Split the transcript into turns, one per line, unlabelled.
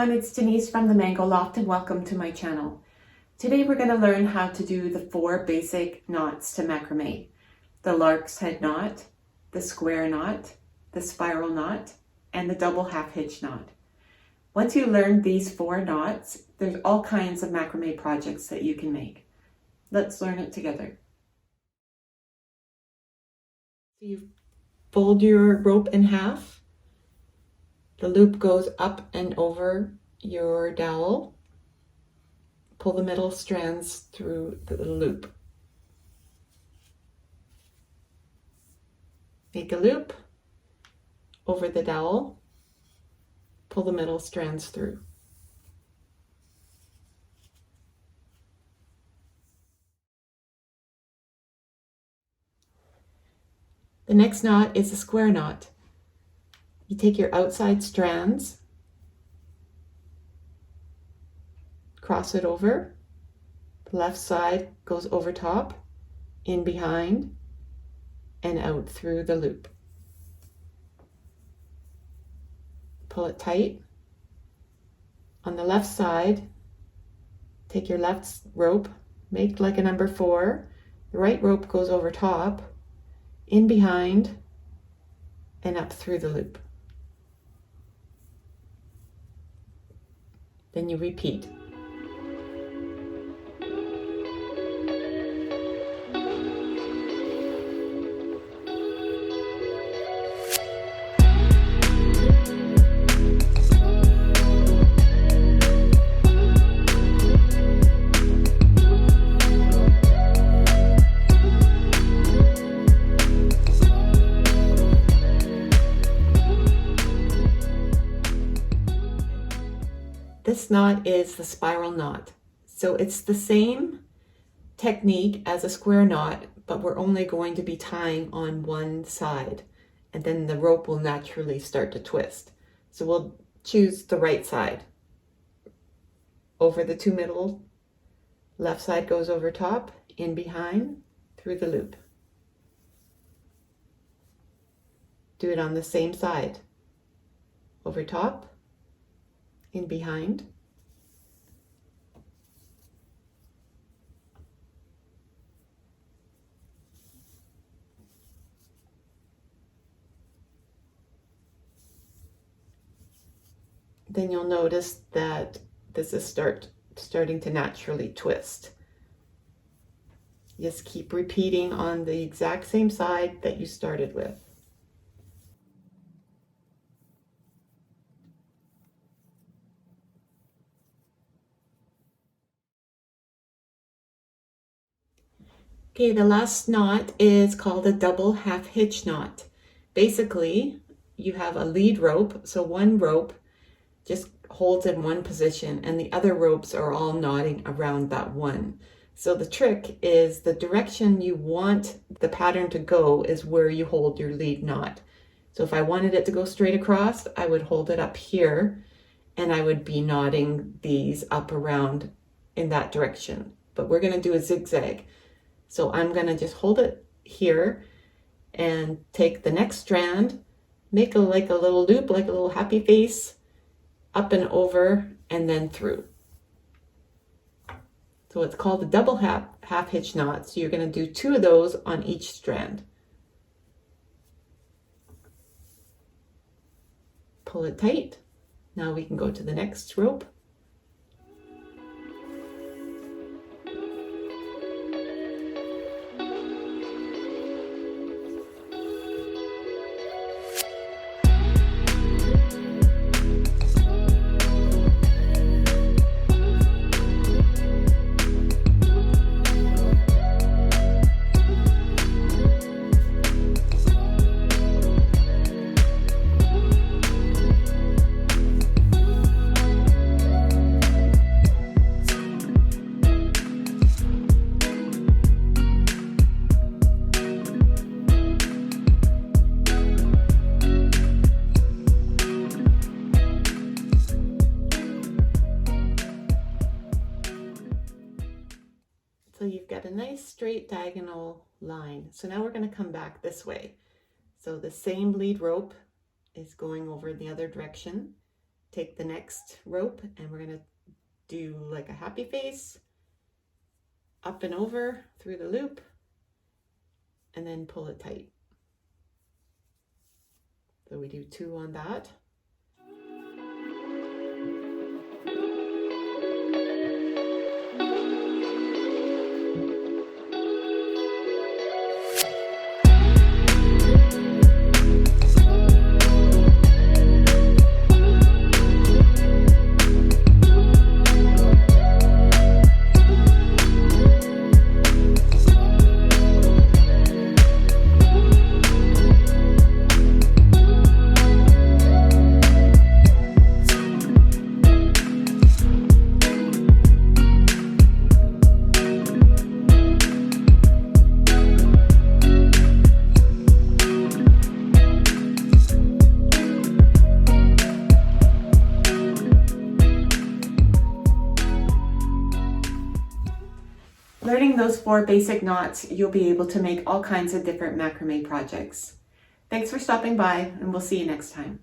everyone, it's Denise from the Mango Loft and welcome to my channel. Today we're going to learn how to do the 4 basic knots to macrame. The lark's head knot, the square knot, the spiral knot, and the double half hitch knot. Once you learn these 4 knots, there's all kinds of macrame projects that you can make. Let's learn it together. So you fold your rope in half. The loop goes up and over your dowel. Pull the middle strands through the loop. Make a loop over the dowel. Pull the middle strands through. The next knot is a square knot. You take your outside strands, cross it over, the left side goes over top, in behind, and out through the loop. Pull it tight. On the left side, take your left rope, make like a number 4, the right rope goes over top, in behind, and up through the loop. Then you repeat. This knot is the spiral knot. So it's the same technique as a square knot, but we're only going to be tying on one side, and then the rope will naturally start to twist. So we'll choose the right side. Over the 2 middle, left side goes over top, in behind, through the loop. Do it on the same side. Over top, in behind, then you'll notice that this is starting to naturally twist. Just keep repeating on the exact same side that you started with. Okay, the last knot is called a double half hitch knot. Basically, you have a lead rope, so one rope just holds in one position and the other ropes are all knotting around that one. So the trick is the direction you want the pattern to go is where you hold your lead knot. So if I wanted it to go straight across, I would hold it up here and I would be knotting these up around in that direction. But we're going to do a zigzag. So I'm going to just hold it here and take the next strand, make like a little loop, like a little happy face, up and over, and then through. So it's called a double half hitch knot. So you're going to do 2 of those on each strand. Pull it tight. Now we can go to the next rope. So you've got a nice straight diagonal line. So now we're going to come back this way. So the same lead rope is going over in the other direction, take the next rope and we're going to do like a happy face, up and over through the loop, and then pull it tight. So we do 2 on that. Learning those 4 basic knots, you'll be able to make all kinds of different macrame projects. Thanks for stopping by, and we'll see you next time.